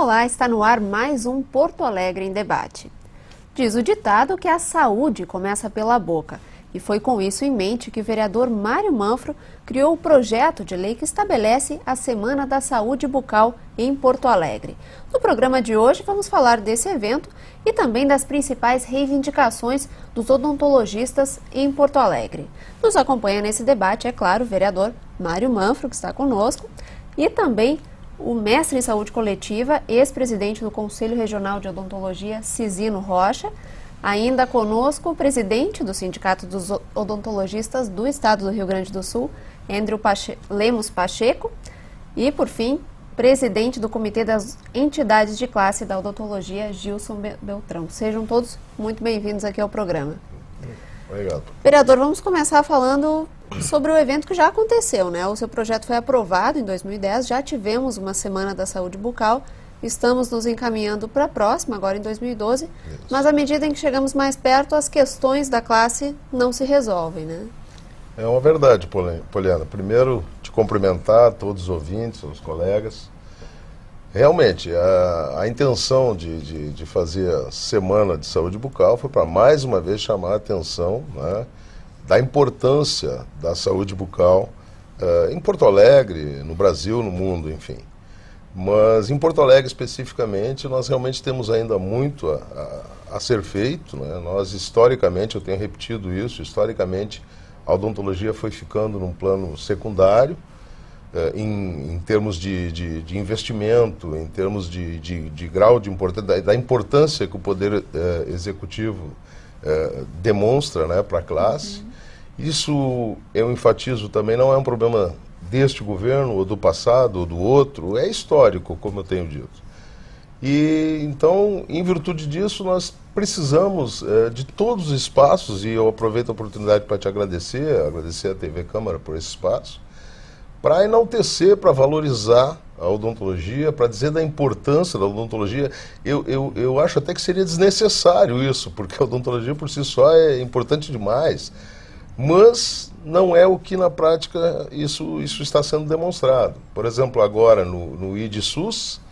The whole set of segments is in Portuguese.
Olá, está no ar mais um Porto Alegre em Debate. Diz o ditado que a saúde começa pela boca. E foi com isso em mente que o vereador Mário Manfro criou o projeto de lei que estabelece a Semana da Saúde Bucal em Porto Alegre. No programa de hoje vamos falar desse evento e também das principais reivindicações dos odontologistas em Porto Alegre. Nos acompanha nesse debate, é claro, o vereador Mário Manfro, que está conosco, e também o mestre em saúde coletiva, ex-presidente do Conselho Regional de Odontologia, Cisino Rocha. Ainda conosco o presidente do Sindicato dos Odontologistas do Estado do Rio Grande do Sul, Andrew Lemos Pacheco. E, por fim, presidente do Comitê das Entidades de Classe da Odontologia, Gilson Beltrão. Sejam todos muito bem-vindos aqui ao programa. Obrigado. Vereador, vamos começar falando sobre o evento que já aconteceu, né? O seu projeto foi aprovado em 2010, já tivemos uma Semana da Saúde Bucal. Estamos nos encaminhando para a próxima, agora em 2012, isso. Mas à medida em que chegamos mais perto, as questões da classe não se resolvem, né? É uma verdade, Poliana. Primeiro, te cumprimentar, todos os ouvintes, os colegas. Realmente, a intenção de fazer a Semana de Saúde Bucal foi para, mais uma vez, chamar a atenção, né, da importância da saúde bucal em Porto Alegre, no Brasil, no mundo, enfim. Mas em Porto Alegre especificamente, nós realmente temos ainda muito a ser feito, né? Nós, historicamente, eu tenho repetido isso, historicamente a odontologia foi ficando num plano secundário, em termos de investimento, em termos de grau de importância, da importância que o Poder Executivo demonstra, né, para a classe. Isso, eu enfatizo também, não é um problema deste governo, ou do passado, ou do outro, é histórico, como eu tenho dito. E, então, em virtude disso, nós precisamos de todos os espaços, e eu aproveito a oportunidade para te agradecer a TV Câmara por esse espaço, para enaltecer, para valorizar a odontologia, para dizer da importância da odontologia. Eu acho até que seria desnecessário isso, porque a odontologia por si só é importante demais. Mas não é o que na prática isso está sendo demonstrado. Por exemplo, agora no IDSUS,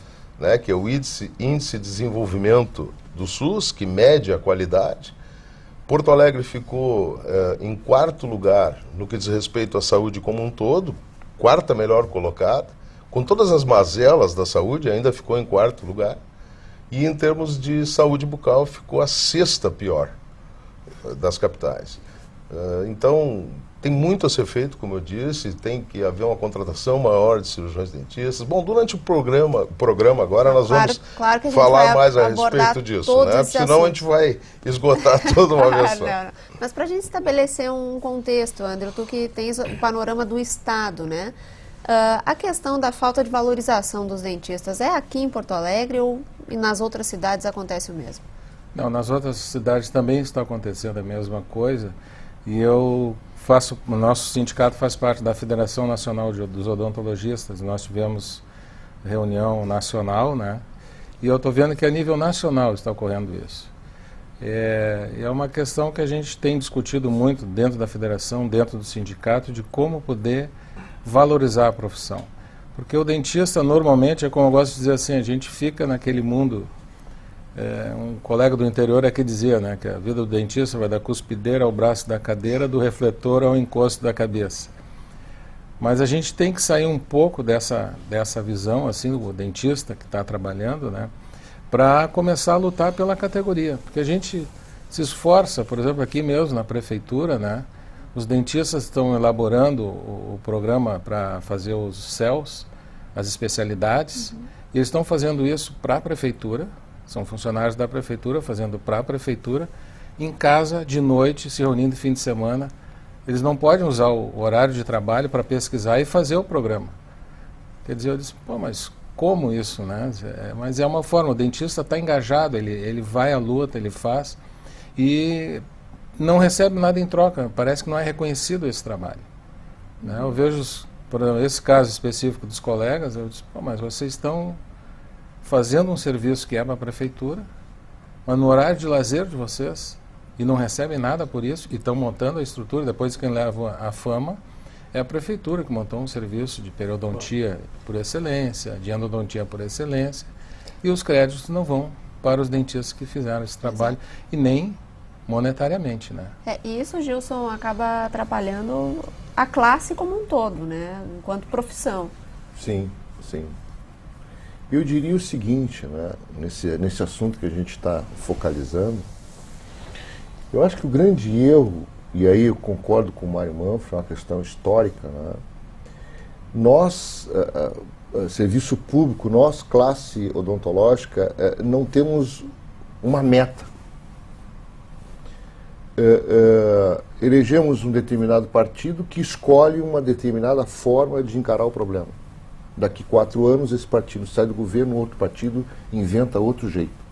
né, que é o Índice de Desenvolvimento do SUS, que mede a qualidade, Porto Alegre ficou em quarto lugar no que diz respeito à saúde como um todo, quarta melhor colocada, com todas as mazelas da saúde, ainda ficou em quarto lugar, e em termos de saúde bucal ficou a sexta pior das capitais. Então, tem muito a ser feito, como eu disse, tem que haver uma contratação maior de cirurgiões dentistas. Bom, durante o programa agora nós vamos falar mais a respeito disso, né? Senão a gente vai esgotar toda uma vez só. Não. Mas para a gente estabelecer um contexto, André, tu que tens o panorama do Estado, né? A questão da falta de valorização dos dentistas é aqui em Porto Alegre ou nas outras cidades acontece o mesmo? Não, nas outras cidades também está acontecendo a mesma coisa. E o nosso sindicato faz parte da Federação Nacional dos Odontologistas. Nós tivemos reunião nacional, né? E eu estou vendo que a nível nacional está ocorrendo isso. É uma questão que a gente tem discutido muito dentro da federação, dentro do sindicato, de como poder valorizar a profissão. Porque o dentista, normalmente, é como eu gosto de dizer assim, a gente fica naquele mundo. Um colega do interior aqui dizia, né, que a vida do dentista vai da cuspideira ao braço da cadeira, do refletor ao encosto da cabeça. Mas a gente tem que sair um pouco dessa visão, assim, o dentista que está trabalhando, né, para começar a lutar pela categoria. Porque a gente se esforça, por exemplo, aqui mesmo na prefeitura, né, os dentistas estão elaborando o programa para fazer os CELs, as especialidades, e eles estão fazendo isso para a prefeitura. São funcionários da prefeitura fazendo para a prefeitura, em casa, de noite, se reunindo de fim de semana. Eles não podem usar o horário de trabalho para pesquisar e fazer o programa. Quer dizer, eu disse, pô, mas como isso, né? Mas é uma forma, o dentista está engajado, ele vai à luta, ele faz, e não recebe nada em troca, parece que não é reconhecido esse trabalho. Né? Eu vejo, por exemplo, esse caso específico dos colegas, eu disse, pô, mas vocês estão fazendo um serviço que é para a prefeitura, mas no horário de lazer de vocês, e não recebem nada por isso, e estão montando a estrutura, depois quem leva a fama é a prefeitura que montou um serviço de periodontia por excelência, de endodontia por excelência, E os créditos não vão para os dentistas que fizeram esse trabalho, e nem monetariamente, né? E isso, Gilson, acaba atrapalhando a classe como um todo, né? Enquanto profissão. Sim, sim. Eu diria o seguinte, né? Nesse assunto que a gente está focalizando, eu acho que o grande erro, e aí eu concordo com o Mário Manfro, é uma questão histórica, né? Nós, serviço público, nós, classe odontológica, não temos uma meta. Elegemos um determinado partido que escolhe uma determinada forma de encarar o problema. Daqui 4 anos esse partido sai do governo, outro partido inventa outro jeito.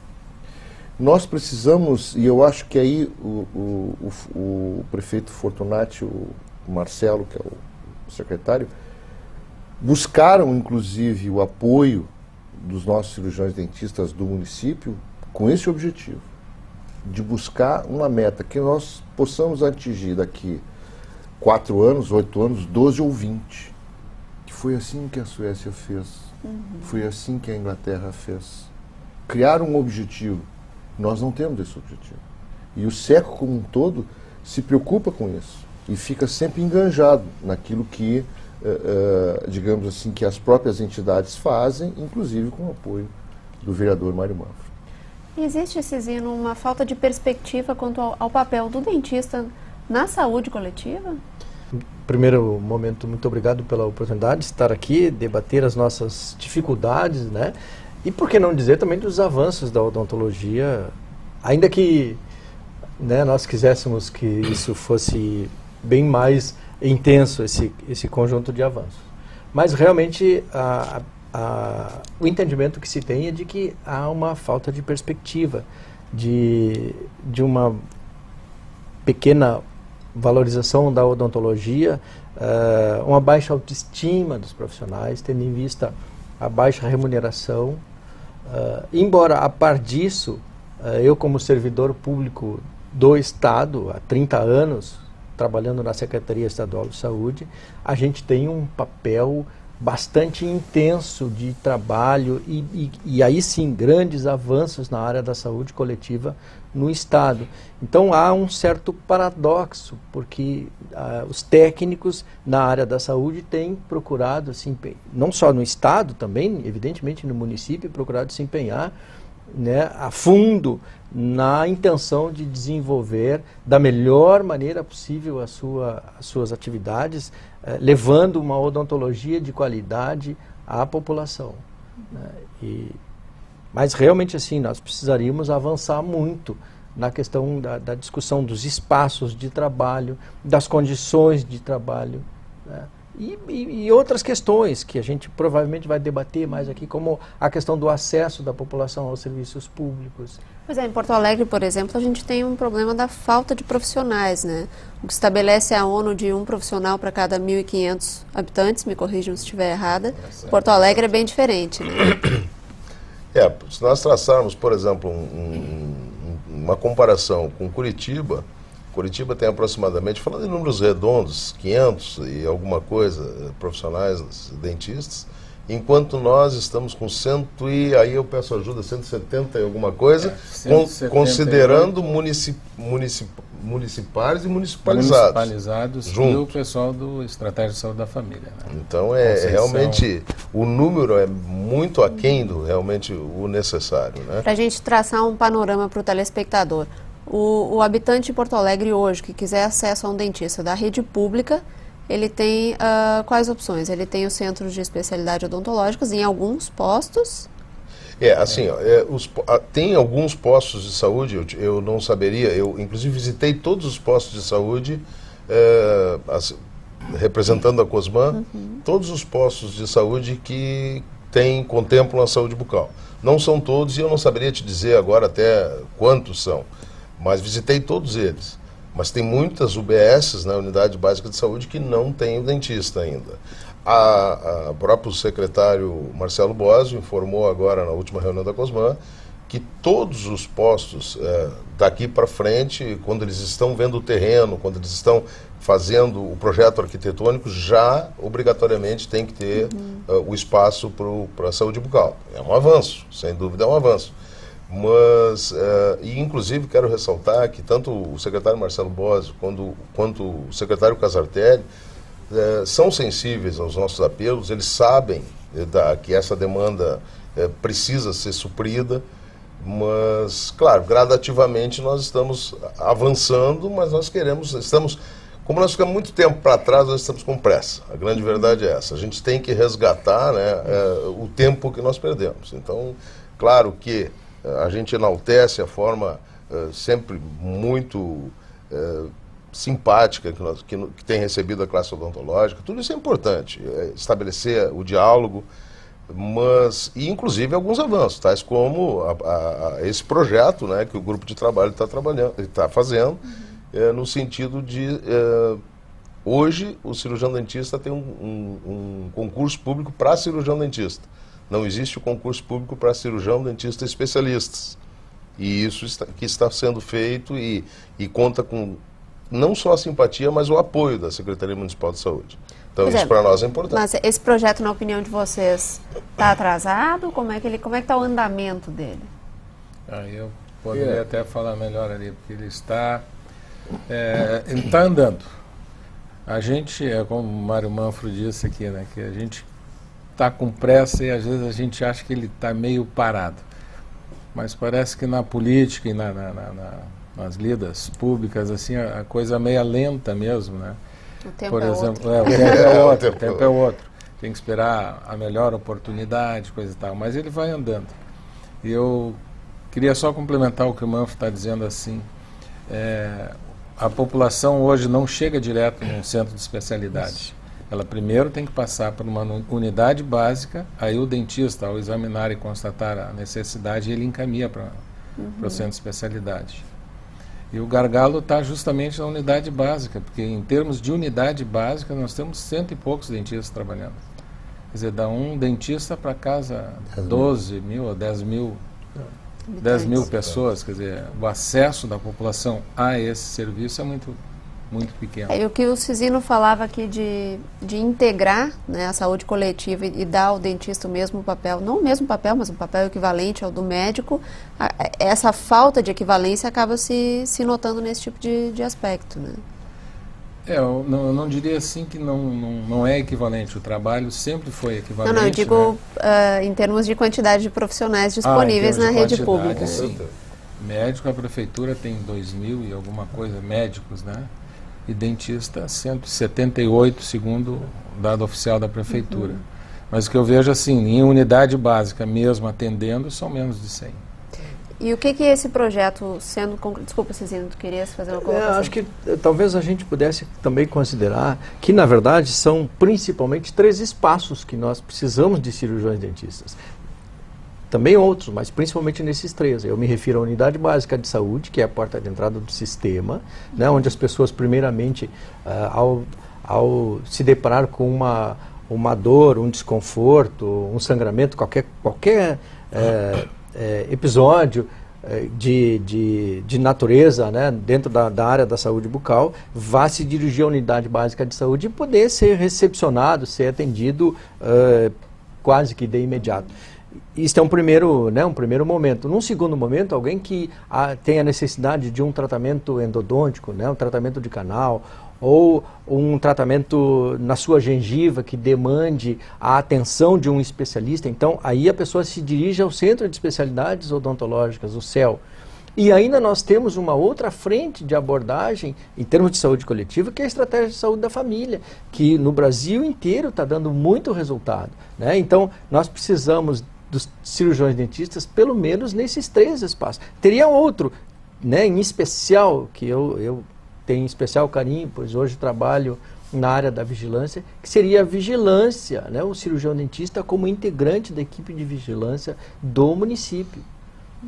Nós precisamos, e eu acho que aí o prefeito Fortunati, o Marcelo, que é o secretário, buscaram inclusive o apoio dos nossos cirurgiões dentistas do município com esse objetivo, de buscar uma meta que nós possamos atingir daqui 4 anos, 8 anos, 12 ou 20. Que foi assim que a Suécia fez. Foi assim que a Inglaterra fez. Criaram um objetivo. Nós não temos esse objetivo. E o SECO como um todo se preocupa com isso. E fica sempre enganjado naquilo que, digamos assim, que as próprias entidades fazem, inclusive com o apoio do vereador Mário Manfro. Existe, Cizino, uma falta de perspectiva quanto ao papel do dentista na saúde coletiva? Primeiro momento, muito obrigado pela oportunidade de estar aqui, debater as nossas dificuldades, né? E por que não dizer também dos avanços da odontologia, ainda que, né, nós quiséssemos que isso fosse bem mais intenso, esse conjunto de avanços. Mas realmente o entendimento que se tem é de que há uma falta de perspectiva, de uma pequena valorização da odontologia, uma baixa autoestima dos profissionais, tendo em vista a baixa remuneração. Embora, a par disso, eu como servidor público do Estado, há 30 anos, trabalhando na Secretaria Estadual de Saúde, a gente tem um papel bastante intenso de trabalho e aí sim grandes avanços na área da saúde coletiva no Estado. Então há um certo paradoxo, porque os técnicos na área da saúde têm procurado, assim, não só no Estado, também evidentemente no município, procurado se empenhar, né, a fundo na intenção de desenvolver da melhor maneira possível as suas atividades, levando uma odontologia de qualidade à população, né? Mas realmente assim, nós precisaríamos avançar muito na questão da discussão dos espaços de trabalho, das condições de trabalho, né? E outras questões que a gente provavelmente vai debater mais aqui, como a questão do acesso da população aos serviços públicos. Pois é, em Porto Alegre, por exemplo, a gente tem um problema da falta de profissionais, né? O que estabelece a ONU de um profissional para cada 1.500 habitantes, me corrijam se estiver errada. Porto Alegre é bem diferente, né? Se nós traçarmos, por exemplo, uma comparação com Curitiba tem aproximadamente, falando em números redondos, 500 e alguma coisa profissionais dentistas, enquanto nós estamos com 100 e aí eu peço ajuda, 170 e alguma coisa, considerando municipais e municipalizados junto. E o pessoal do Estratégia de Saúde da Família, né? Então realmente o número é muito aquém do realmente o necessário, né? Para a gente traçar um panorama para o telespectador, o habitante de Porto Alegre hoje que quiser acesso a um dentista da rede pública, ele tem quais opções? Ele tem os centros de especialidade odontológicas em alguns postos. Tem alguns postos de saúde, eu não saberia, eu inclusive visitei todos os postos de saúde, representando a Cosman, todos os postos de saúde que contemplam a saúde bucal. Não são todos e eu não saberia te dizer agora até quantos são, mas visitei todos eles. Mas tem muitas UBSs na Unidade Básica de Saúde que não tem o dentista ainda. O próprio secretário Marcelo Bosio informou agora na última reunião da Cosman que todos os postos daqui para frente, quando eles estão vendo o terreno, quando eles estão fazendo o projeto arquitetônico, já obrigatoriamente tem que ter o espaço para a saúde bucal. É um avanço, sem dúvida é um avanço. Mas, e inclusive quero ressaltar que tanto o secretário Marcelo Bosio quanto o secretário Casartelli são sensíveis aos nossos apelos, eles sabem que essa demanda precisa ser suprida, mas, claro, gradativamente nós estamos avançando, mas nós como nós ficamos muito tempo para trás, nós estamos com pressa. A grande verdade é essa. A gente tem que resgatar, né, o tempo que nós perdemos. Então, claro que a gente enaltece a forma sempre muito simpática que tem recebido a classe odontológica. Tudo isso é importante. Estabelecer o diálogo, e inclusive alguns avanços, tais como esse projeto, né, que o grupo de trabalho está fazendo, no sentido de hoje o cirurgião dentista tem um concurso público para cirurgião dentista. Não existe o concurso público para cirurgião dentista especialistas. E isso está sendo feito e conta com não só a simpatia, mas o apoio da Secretaria Municipal de Saúde. Então isso para nós é importante. Mas esse projeto, na opinião de vocês, está atrasado? Como é que está o andamento dele? Eu poderia até falar melhor ali, porque ele está andando. A gente, como o Mário Manfro disse aqui, né, que a gente está com pressa e às vezes a gente acha que ele está meio parado. Mas parece que na política e nas lidas públicas, assim, a coisa é meio lenta mesmo, né? O tempo Por exemplo, outro. O tempo é outro. Tem que esperar a melhor oportunidade, coisa e tal. Mas ele vai andando. E eu queria só complementar o que o Manfro está dizendo assim. A população hoje não chega direto num centro de especialidade. Ela primeiro tem que passar por uma unidade básica, aí o dentista, ao examinar e constatar a necessidade, ele encaminha para o centro de especialidade. E o gargalo está justamente na unidade básica, porque em termos de unidade básica nós temos 100 e poucos dentistas trabalhando. Quer dizer, dá um dentista para casa 12 mil ou 10 mil pessoas. Quer dizer, o acesso da população a esse serviço é muito pequeno. E o que o Cisino falava aqui de integrar, né, a saúde coletiva e dar ao dentista o mesmo papel, não o mesmo papel, mas um papel equivalente ao do médico, essa falta de equivalência acaba se notando nesse tipo de aspecto, né? Eu não diria assim que não é equivalente. O trabalho sempre foi equivalente. Não, eu digo, né, em termos de quantidade de profissionais disponíveis na rede pública. Sim. Médico, a prefeitura tem 2.000 e alguma coisa, médicos, né? E dentista 178, segundo o dado oficial da prefeitura. Mas o que eu vejo assim, em unidade básica mesmo atendendo, são menos de 100. E o que esse projeto sendo... Desculpa, Cisino, tu querias fazer uma colocação? Acho que talvez a gente pudesse também considerar que, na verdade, são principalmente 3 espaços que nós precisamos de cirurgiões dentistas. Também outros, mas principalmente nesses 3. Eu me refiro à unidade básica de saúde, que é a porta de entrada do sistema, né, onde as pessoas, primeiramente, ao se deparar com uma dor, um desconforto, um sangramento, qualquer episódio de natureza, né, dentro da área da saúde bucal, vá se dirigir à unidade básica de saúde e poder ser recepcionado, ser atendido quase que de imediato. Isso é um primeiro momento. Num segundo momento, alguém que tem a necessidade de um tratamento endodôntico, né, um tratamento de canal, ou um tratamento na sua gengiva que demande a atenção de um especialista, então aí a pessoa se dirige ao Centro de Especialidades Odontológicas, o CEL. E ainda nós temos uma outra frente de abordagem em termos de saúde coletiva, que é a estratégia de saúde da família, que no Brasil inteiro está dando muito resultado, né? Então nós precisamos dos cirurgiões dentistas pelo menos nesses 3 espaços. Teria outro, né, em especial, que eu tenho especial carinho, pois hoje trabalho na área da vigilância, que seria a vigilância, né, o cirurgião dentista como integrante da equipe de vigilância do município,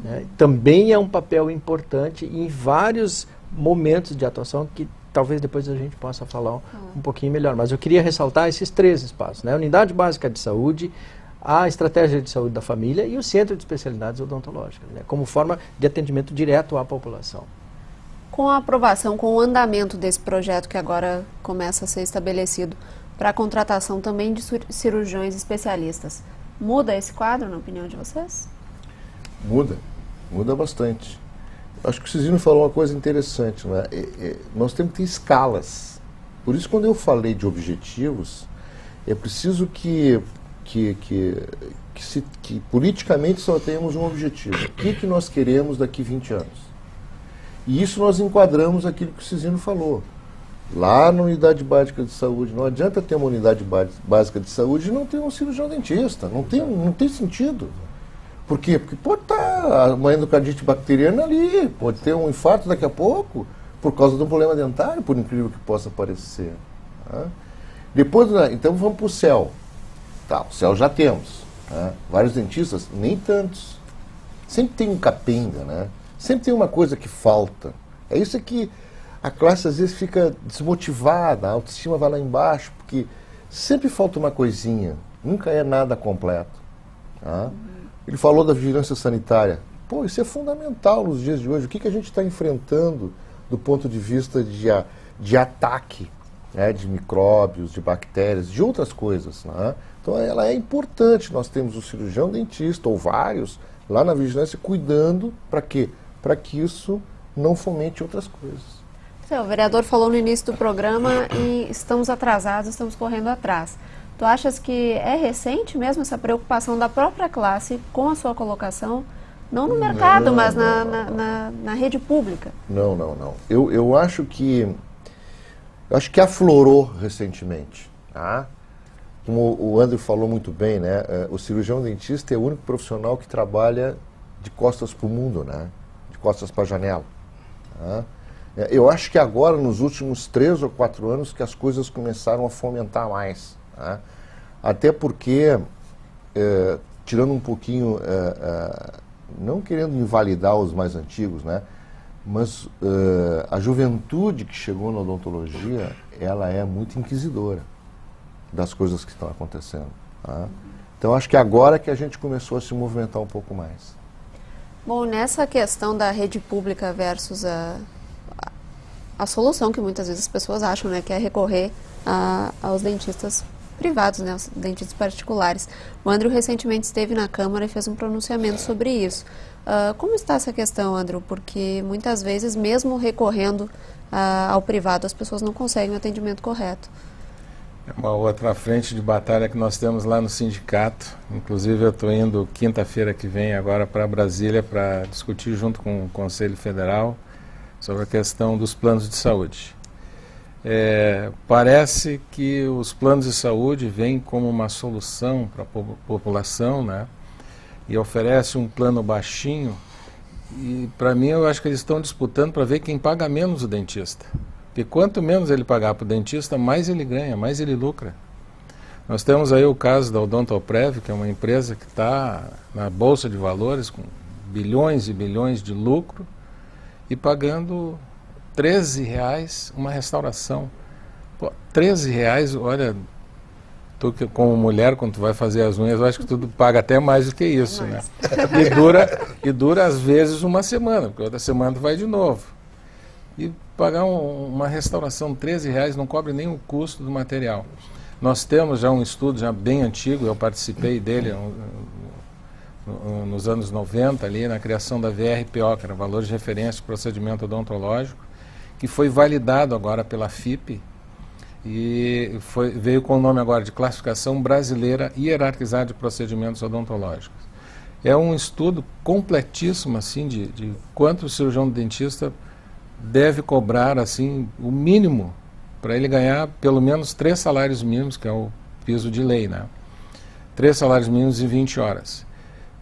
né? Também é um papel importante em vários momentos de atuação que talvez depois a gente possa falar um pouquinho melhor. Mas eu queria ressaltar esses 3 espaços, né? A unidade básica de saúde, a estratégia de saúde da família e o centro de especialidades odontológicas, né, como forma de atendimento direto à população. Com a aprovação, com o andamento desse projeto que agora começa a ser estabelecido para a contratação também de cirurgiões especialistas, muda esse quadro, na opinião de vocês? Muda bastante. Acho que o Cizino falou uma coisa interessante, né? Nós temos que ter escalas. Por isso, quando eu falei de objetivos, é preciso que politicamente só tenhamos um objetivo. O que nós queremos daqui 20 anos? E isso nós enquadramos aquilo que o Cizino falou. Lá na unidade básica de saúde, não adianta ter uma unidade básica de saúde e não ter um cirurgião dentista. Não tem sentido. Por quê? Porque pode estar uma endocardite bacteriana ali, pode ter um infarto daqui a pouco, por causa de um problema dentário, por incrível que possa parecer. Tá? Depois, então vamos para o CEL. Tá, o CEL já temos. Tá? Vários dentistas, nem tantos. Sempre tem um capenga, né? Sempre tem uma coisa que falta. É isso que a classe às vezes fica desmotivada, a autoestima vai lá embaixo, porque sempre falta uma coisinha, nunca é nada completo. Tá? Ele falou da vigilância sanitária. Pô, isso é fundamental nos dias de hoje. O que a gente está enfrentando do ponto de vista de ataque, né, de micróbios, de bactérias, de outras coisas. Né? Então ela é importante. Nós temos o cirurgião dentista, ou vários, lá na vigilância, cuidando para quê? Para que isso não fomente outras coisas. O vereador falou no início do programa e estamos atrasados, estamos correndo atrás. Tu achas que é recente mesmo essa preocupação da própria classe com a sua colocação, não no mercado, mas na rede pública? Não. Eu acho que aflorou recentemente. Tá? Como o André falou muito bem, né? O cirurgião dentista é o único profissional que trabalha de costas para o mundo, né? De costas para a janela. Tá? Eu acho que agora, nos últimos 3 ou 4 anos, que as coisas começaram a fomentar mais. Tá? Até porque, tirando um pouquinho, não querendo invalidar os mais antigos, né? Mas a juventude que chegou na odontologia, ela é muito inquisidora das coisas que estão acontecendo. Tá? Então, acho que agora que a gente começou a se movimentar um pouco mais. Bom, nessa questão da rede pública versus a solução que muitas vezes as pessoas acham, né, que é recorrer aos dentistas privados, né, aos dentistas particulares. O Andrew recentemente esteve na Câmara e fez um pronunciamento sobre isso. Como está essa questão, Andrew? Porque muitas vezes, mesmo recorrendo ao privado, as pessoas não conseguem o atendimento correto. É uma outra frente de batalha que nós temos lá no sindicato. Inclusive eu estou indo quinta-feira que vem agora para Brasília para discutir junto com o Conselho Federal sobre a questão dos planos de saúde. Parece que os planos de saúde vêm como uma solução para a população, né? E oferece um plano baixinho. E para mim eu acho que eles estão disputando para ver quem paga menos o dentista. Porque quanto menos ele pagar para o dentista, mais ele ganha, mais ele lucra. Nós temos aí o caso da Odontoprev, que é uma empresa que está na Bolsa de Valores com bilhões e bilhões de lucro e pagando R$13 uma restauração. Pô, R$13, olha, tu que como mulher, quando tu vai fazer as unhas, eu acho que tu paga até mais do que isso, né? E dura às vezes uma semana, porque outra semana tu vai de novo. E pagar uma restauração R$13 não cobre nem o custo do material. Nós temos já um estudo já bem antigo, eu participei dele nos anos 90, ali na criação da VRPO, que era Valor de Referência de Procedimento Odontológico, que foi validado agora pela FIP e veio com o nome agora de Classificação Brasileira Hierarquizada de Procedimentos Odontológicos. É um estudo completíssimo assim, de quanto o cirurgião dentista deve cobrar assim, o mínimo para ele ganhar pelo menos 3 salários mínimos, que é o piso de lei, né? 3 salários mínimos em 20 horas.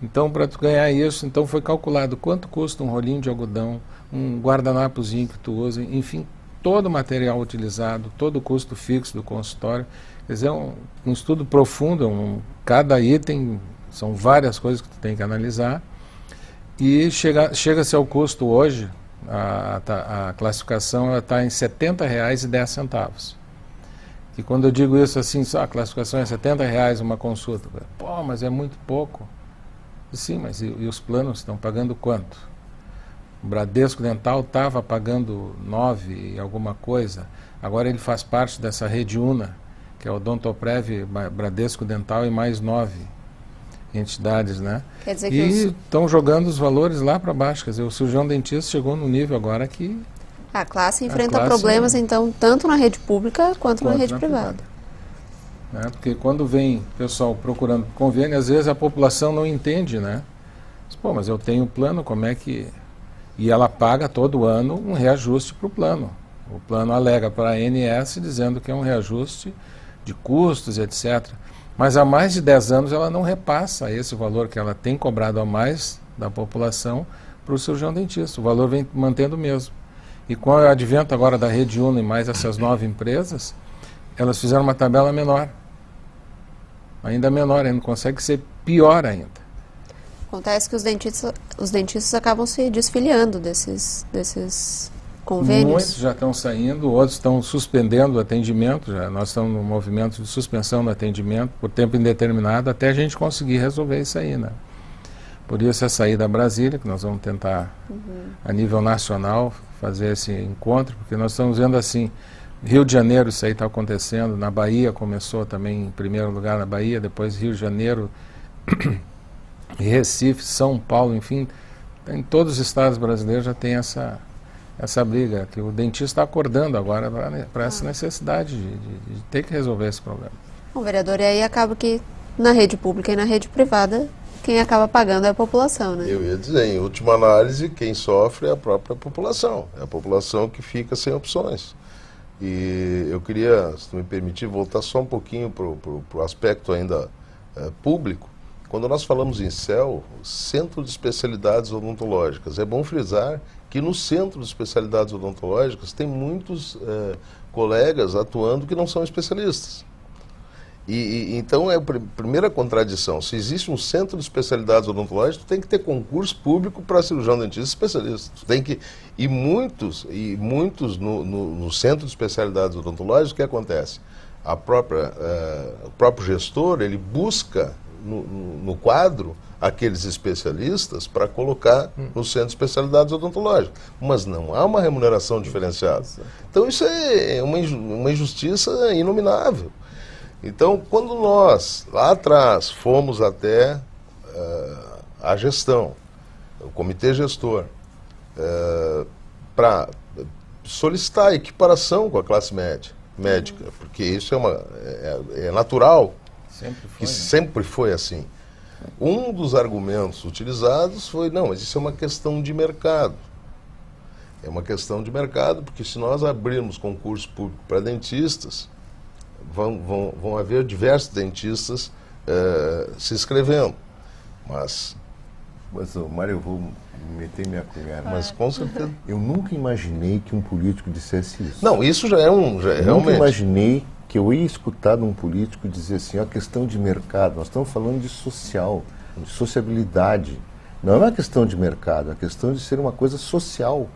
Então, para tu ganhar isso, então foi calculado quanto custa um rolinho de algodão, um guardanapozinho que tu usa, enfim, todo o material utilizado, todo o custo fixo do consultório. Quer dizer, é um estudo profundo, cada item, são várias coisas que tu tem que analisar, e chega-se ao custo hoje, a classificação está em R$70,10. que quando eu digo isso assim, só a classificação é R$70 uma consulta. Pô, mas é muito pouco. Sim, mas e os planos estão pagando quanto? O Bradesco Dental estava pagando 9 e alguma coisa. Agora ele faz parte dessa rede UNA, que é o Odontoprev, Bradesco Dental e mais 9 entidades, né? Quer dizer que e estão jogando os valores lá para baixo. Quer dizer, o cirurgião dentista chegou no nível agora que a classe enfrenta problemas, então, tanto na rede pública quanto na rede privada. Né? Porque quando vem pessoal procurando convênio, às vezes a população não entende, né? Pô, mas eu tenho plano, como é que... E ela paga todo ano um reajuste para o plano. O plano alega para a ANS dizendo que é um reajuste de custos, etc. Mas há mais de 10 anos ela não repassa esse valor que ela tem cobrado a mais da população para o cirurgião dentista. O valor vem mantendo o mesmo. E com o advento agora da Rede Uno e mais essas 9 empresas, elas fizeram uma tabela menor. Ainda menor, ainda consegue ser pior ainda. Acontece que os dentistas acabam se desfiliando desses convênios. Muitos já estão saindo, outros estão suspendendo o atendimento. Nós estamos no movimento de suspensão do atendimento por tempo indeterminado até a gente conseguir resolver isso aí, né? Por isso a saída a Brasília, que nós vamos tentar a nível nacional fazer esse encontro, porque nós estamos vendo assim, Rio de Janeiro isso aí está acontecendo, na Bahia começou também em primeiro lugar na Bahia, depois Rio de Janeiro, Recife, São Paulo, enfim, em todos os estados brasileiros já tem essa briga, que o dentista está acordando agora para essa necessidade de ter que resolver esse problema. Bom, vereador, e aí acaba que na rede pública e na rede privada, quem acaba pagando é a população, né? Eu ia dizer, em última análise, quem sofre é a própria população. É a população que fica sem opções. E eu queria, se tu me permitir, voltar só um pouquinho para o aspecto ainda público. Quando nós falamos em CEL, Centro de Especialidades Odontológicas, é bom frisar que no Centro de Especialidades Odontológicas tem muitos colegas atuando que não são especialistas. Então é a primeira contradição. Se existe um centro de especialidades odontológicas, tu tem que ter concurso público para cirurgião dentista especialista. Tu tem que, e muitos no centro de especialidades odontológicas, o que acontece? O próprio gestor, ele busca no quadro aqueles especialistas para colocar no centro de especialidades odontológicas. Mas não há uma remuneração diferenciada. Então isso é uma injustiça inominável. Então, quando nós, lá atrás, fomos até a gestão, o comitê gestor, para solicitar equiparação com a classe médica, porque isso é natural, sempre foi assim. Um dos argumentos utilizados foi, não, mas isso é uma questão de mercado. É uma questão de mercado, porque se nós abrirmos concurso público para dentistas, vão haver diversos dentistas se inscrevendo. Mas Mário, eu vou meter minha colher. Mas com certeza. Eu nunca imaginei que um político dissesse isso. Não, isso já é realmente. Nunca imaginei que eu ia escutar de um político dizer assim, a questão de mercado, nós estamos falando de social, de sociabilidade. Não é uma questão de mercado, é uma questão de ser uma coisa social.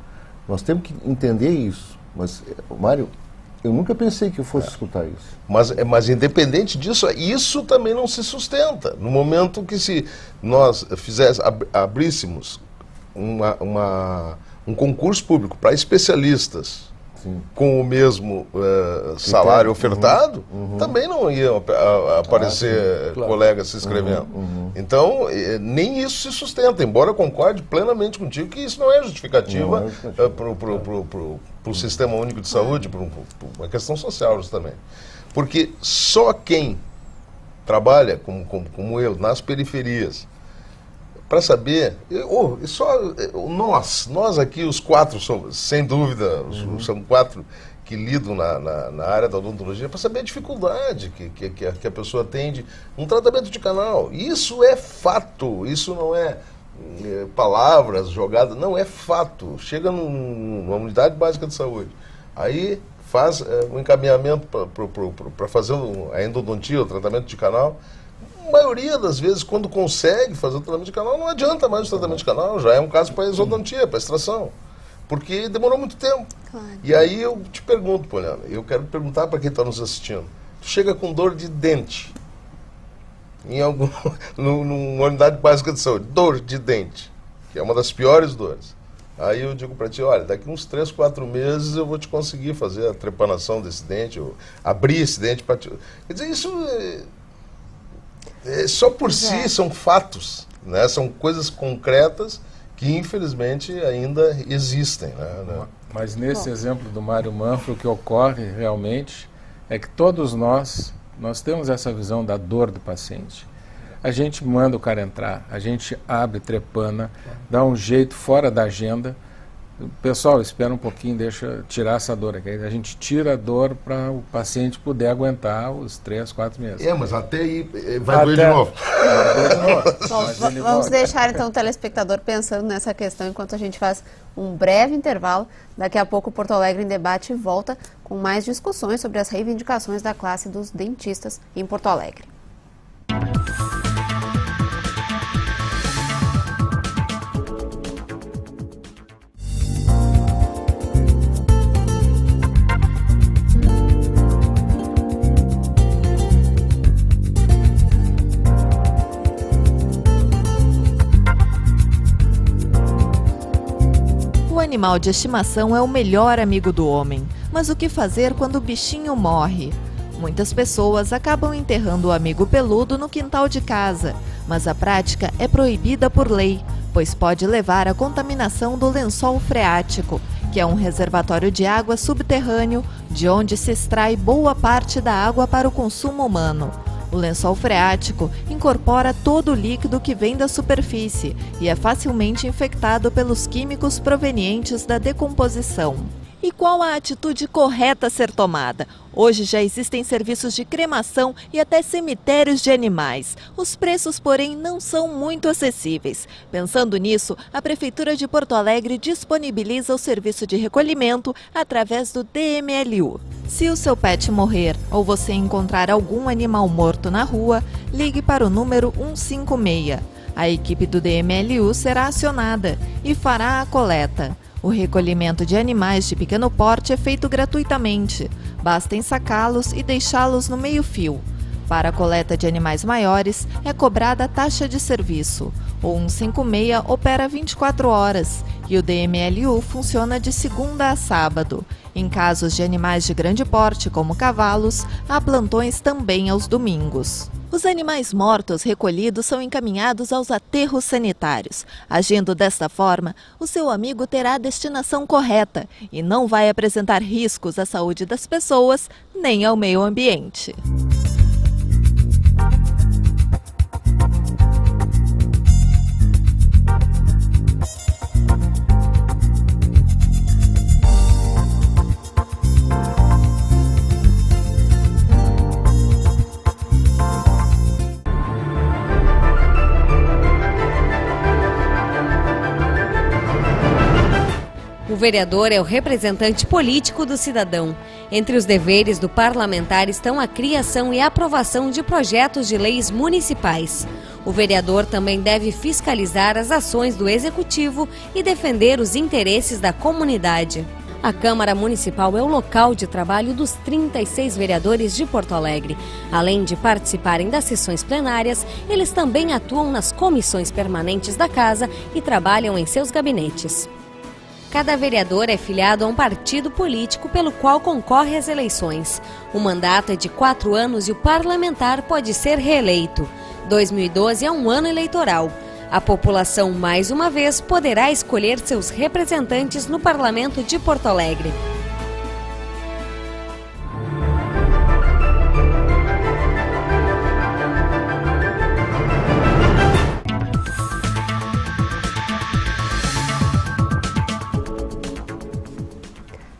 Nós temos que entender isso. Mas, Mário, eu nunca pensei que eu fosse escutar isso. Mas independente disso, isso também não se sustenta. No momento que se nós abríssemos um concurso público para especialistas, sim, com o mesmo salário ofertado, também não iam aparecer colegas se inscrevendo. Então, nem isso se sustenta, embora eu concorde plenamente contigo que isso não é justificativa para o Sistema Único de Saúde, por uma questão social justamente. Porque só quem trabalha, como eu, nas periferias, para saber, nós aqui, os 4, sem dúvida, são 4 que lidam na área da odontologia, para saber a dificuldade que a pessoa tem de um tratamento de canal. Isso é fato, isso não é palavras jogadas, não, é fato. Chega numa unidade básica de saúde, aí faz um encaminhamento para fazer a endodontia, o tratamento de canal. A maioria das vezes, quando consegue fazer o tratamento de canal, não adianta mais o tratamento de canal, já é um caso para exodontia, para extração. porque demorou muito tempo. Claro. E aí eu te pergunto, Poliana, eu quero perguntar para quem está nos assistindo, tu chega com dor de dente, numa unidade básica de saúde, dor de dente, que é uma das piores dores. Aí eu digo para ti, olha, daqui uns 3, 4 meses eu vou te conseguir fazer a trepanação desse dente, ou abrir esse dente para ti. Quer dizer, isso só por si são fatos, né? São coisas concretas que infelizmente ainda existem, né? Mas nesse exemplo do Mário Manfro, o que ocorre realmente é que todos nós temos essa visão da dor do paciente. A gente manda o cara entrar, a gente abre, trepana, dá um jeito fora da agenda. Pessoal, espera um pouquinho, deixa tirar essa dor aqui. A gente tira a dor para o paciente poder aguentar os 3, 4 meses. Mas até aí vai doer de novo. Bom, vamos deixar então o telespectador pensando nessa questão enquanto a gente faz um breve intervalo. Daqui a pouco o Porto Alegre em Debate volta com mais discussões sobre as reivindicações da classe dos dentistas em Porto Alegre. O animal de estimação é o melhor amigo do homem, mas o que fazer quando o bichinho morre? Muitas pessoas acabam enterrando o amigo peludo no quintal de casa, mas a prática é proibida por lei, pois pode levar à contaminação do lençol freático, que é um reservatório de água subterrâneo, de onde se extrai boa parte da água para o consumo humano. O lençol freático incorpora todo o líquido que vem da superfície e é facilmente infectado pelos químicos provenientes da decomposição. E qual a atitude correta a ser tomada? Hoje já existem serviços de cremação e até cemitérios de animais. Os preços, porém, não são muito acessíveis. Pensando nisso, a Prefeitura de Porto Alegre disponibiliza o serviço de recolhimento através do DMLU. Se o seu pet morrer ou você encontrar algum animal morto na rua, ligue para o número 156. A equipe do DMLU será acionada e fará a coleta. O recolhimento de animais de pequeno porte é feito gratuitamente. Basta ensacá-los e deixá-los no meio-fio. Para a coleta de animais maiores, é cobrada a taxa de serviço. O 156 opera 24 horas e o DMLU funciona de segunda a sábado. Em casos de animais de grande porte, como cavalos, há plantões também aos domingos. Os animais mortos recolhidos são encaminhados aos aterros sanitários. Agindo desta forma, o seu amigo terá a destinação correta e não vai apresentar riscos à saúde das pessoas nem ao meio ambiente. O vereador é o representante político do cidadão. Entre os deveres do parlamentar estão a criação e aprovação de projetos de leis municipais. O vereador também deve fiscalizar as ações do executivo e defender os interesses da comunidade. A Câmara Municipal é o local de trabalho dos 36 vereadores de Porto Alegre. Além de participarem das sessões plenárias, eles também atuam nas comissões permanentes da casa e trabalham em seus gabinetes. Cada vereador é filiado a um partido político pelo qual concorre às eleições. O mandato é de 4 anos e o parlamentar pode ser reeleito. 2012 é um ano eleitoral. A população, mais uma vez, poderá escolher seus representantes no Parlamento de Porto Alegre.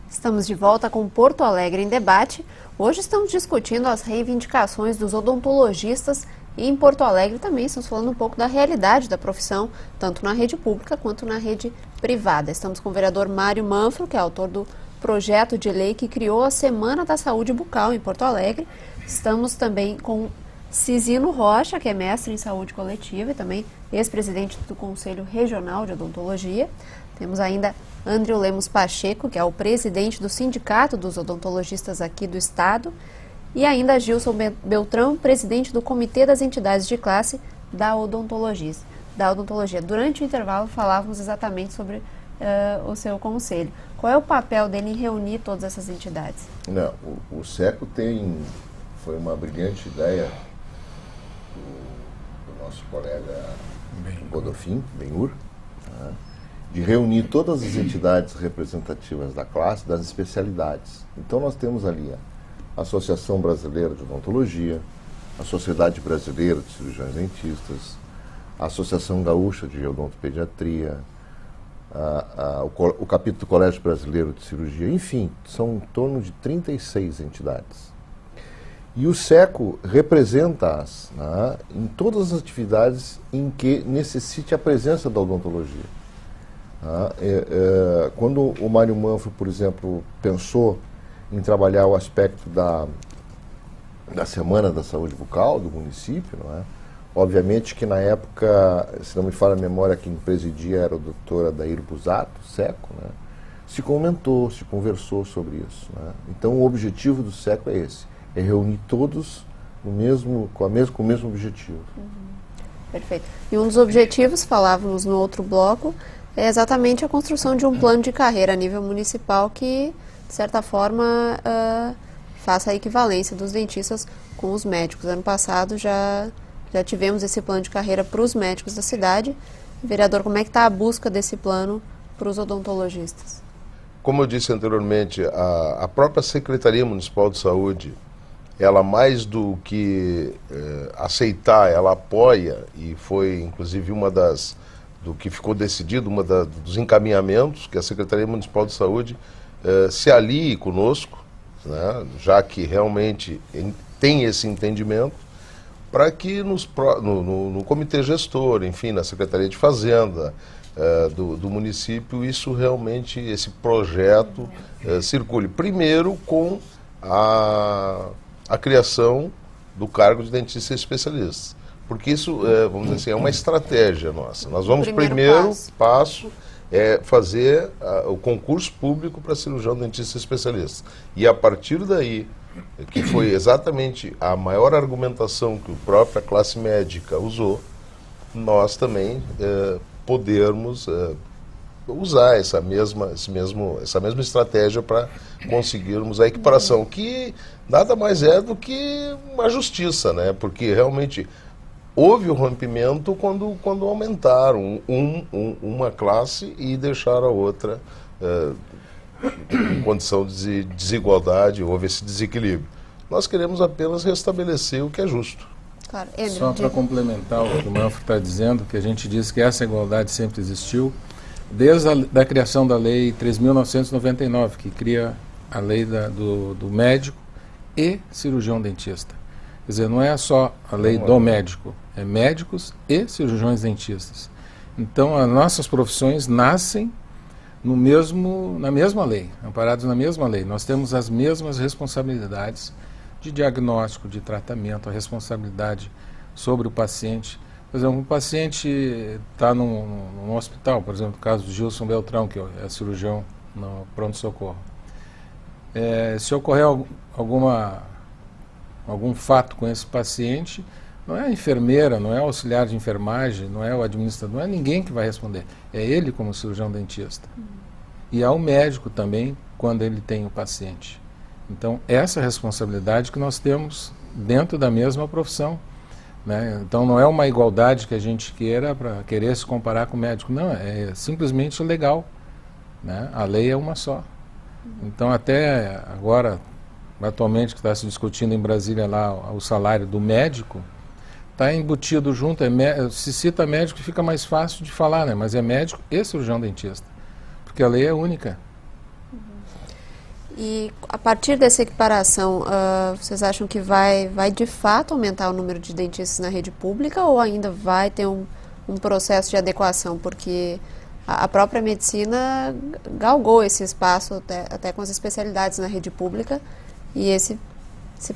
Estamos de volta com Porto Alegre em Debate. Hoje estamos discutindo as reivindicações dos odontologistas e em Porto Alegre também estamos falando um pouco da realidade da profissão, tanto na rede pública quanto na rede privada. Estamos com o vereador Mário Manfro, que é autor do projeto de lei que criou a Semana da Saúde Bucal em Porto Alegre. Estamos também com Cisino Rocha, que é mestre em saúde coletiva e também ex-presidente do Conselho Regional de Odontologia. Temos ainda Andreu Lemos Pacheco, que é o presidente do Sindicato dos Odontologistas aqui do Estado. E ainda Gilson Beltrão, presidente do Comitê das Entidades de Classe da Odontologia. Durante o intervalo falávamos exatamente sobre o seu conselho. Qual é o papel dele em reunir todas essas entidades? Não, o SECO foi uma brilhante ideia do nosso colega Godofim Benhur, né, de reunir todas as entidades representativas da classe, das especialidades. Então nós temos ali a Associação Brasileira de Odontologia, a Sociedade Brasileira de Cirurgiões Dentistas, a Associação Gaúcha de Odontopediatria, o capítulo do Colégio Brasileiro de Cirurgia, enfim, são em torno de 36 entidades. E o SECO representa-as, né, em todas as atividades em que necessite a presença da odontologia. Quando o Mário Manfro, por exemplo, pensou em trabalhar o aspecto da Semana da Saúde Bucal do município, não é? Obviamente que na época, se não me falha a memória, quem presidia era o doutor Adair Busato, SECO, né? Se comentou, se conversou sobre isso, né? Então o objetivo do SECO é esse, é reunir todos com o mesmo objetivo. Perfeito. E um dos objetivos, falávamos no outro bloco, é exatamente a construção de um plano de carreira a nível municipal que, de certa forma, faça a equivalência dos dentistas com os médicos. Ano passado já tivemos esse plano de carreira para os médicos da cidade. Vereador, como é que está a busca desse plano para os odontologistas? Como eu disse anteriormente, a própria Secretaria Municipal de Saúde, ela mais do que aceitar, ela apoia, e foi inclusive do que ficou decidido, dos encaminhamentos, que a Secretaria Municipal de Saúde se alie conosco, né, já que realmente tem esse entendimento, para que no comitê gestor, enfim, na Secretaria de Fazenda do município, isso realmente, esse projeto circule. Primeiro com a criação do cargo de dentista especialista. Porque isso, vamos dizer assim, é uma estratégia nossa. Nós vamos, primeiro passo fazer o concurso público para cirurgião dentista especialista. E a partir daí, que foi exatamente a maior argumentação que a própria classe médica usou, nós também podermos usar essa mesma estratégia para conseguirmos a equiparação, que nada mais é do que uma justiça, né? Porque realmente houve o rompimento quando aumentaram uma classe e deixaram a outra em condição de desigualdade, houve esse desequilíbrio. Nós queremos apenas restabelecer o que é justo. Claro. Só para complementar o que o Manfro está dizendo, que a gente diz que essa igualdade sempre existiu, desde a criação da Lei 3.999, que cria a lei do médico e cirurgião dentista. Quer dizer, não é só a lei do médico, é médicos e cirurgiões dentistas. Então, as nossas profissões nascem na mesma lei, amparados na mesma lei. Nós temos as mesmas responsabilidades de diagnóstico, de tratamento, a responsabilidade sobre o paciente. Por exemplo, um paciente está num hospital, por exemplo, no caso do Gilson Beltrão, que é cirurgião no pronto-socorro. Se ocorrer algum fato com esse paciente, não é a enfermeira, não é o auxiliar de enfermagem, não é o administrador, não é ninguém que vai responder. É ele como cirurgião dentista. E ao médico também, quando ele tem o paciente. Então, essa responsabilidade que nós temos dentro da mesma profissão, né? Então, não é uma igualdade que a gente queira para querer se comparar com o médico. Não, é simplesmente legal, né? A lei é uma só. Então, até agora, atualmente, que está se discutindo em Brasília lá o salário do médico, está embutido junto, se cita médico fica mais fácil de falar, né? Mas é médico e cirurgião dentista, porque a lei é única. E a partir dessa equiparação, vocês acham que vai de fato aumentar o número de dentistas na rede pública ou ainda vai ter um processo de adequação? Porque a própria medicina galgou esse espaço até com as especialidades na rede pública e esse